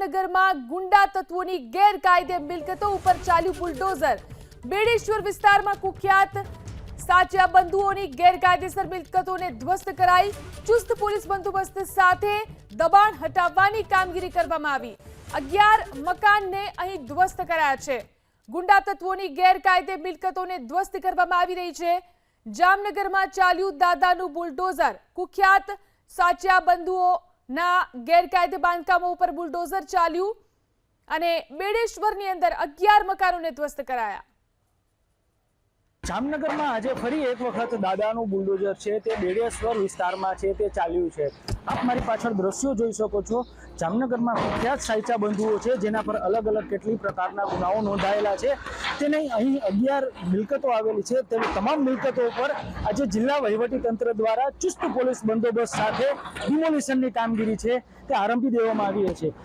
જામનગરમાં ગુંડા તત્વોની ગેરકાયદે મિલકતો ઉપર ચાલ્યું બુલડોઝર। બેડેશ્વર વિસ્તારમાં કુખ્યાત સાચા બંધુઓની ગેરકાયદેસર મિલકતોને ધ્વસ્ત કરાઈ। ચુસ્ત પોલીસ બંદોબસ્ત સાથે દબાણ હટાવવાની કામગીરી કરવામાં આવી। 11 મકાનને અહીં ધ્વસ્ત કરાયા છે। ગુંડા તત્વોની ગેરકાયદે મિલકતોને ધ્વસ્ત કરવામાં આવી રહી છે। જામનગરમાં ચાલ્યું દાદાનું બુલડોઝર। કુખ્યાત સાચા બંધુઓના ગેરકાયદે બાંધકામો ઉપર બુલડોઝર ચાલ્યું અને બેડેશ્વરની અંદર 11 મકાનોને ધ્વસ્ત કરાયા। જામનગરમાં આજે ફરી એક વખત દાદાનું બુલડોઝર છે તે બેડેશ્વર વિસ્તારમાં છે તે ચાલ્યું છે। આપ મારી પાછળ દ્રશ્યો જોઈ શકો છો। જામનગરમાં કુખ્યાત સાચા બંધુઓ છે જેના પર અલગ અલગ કેટલી પ્રકારના ગુનાઓ નોંધાયેલા છે તેને અહીં 11 મિલકતો આવેલી છે। તેની તમામ મિલકતો ઉપર આજે જિલ્લા વહીવટી તંત્ર દ્વારા ચુસ્ત પોલીસ બંદોબસ્ત સાથે ડિમોલિશનની કામગીરી છે તે આરંભી દેવામાં આવી છે।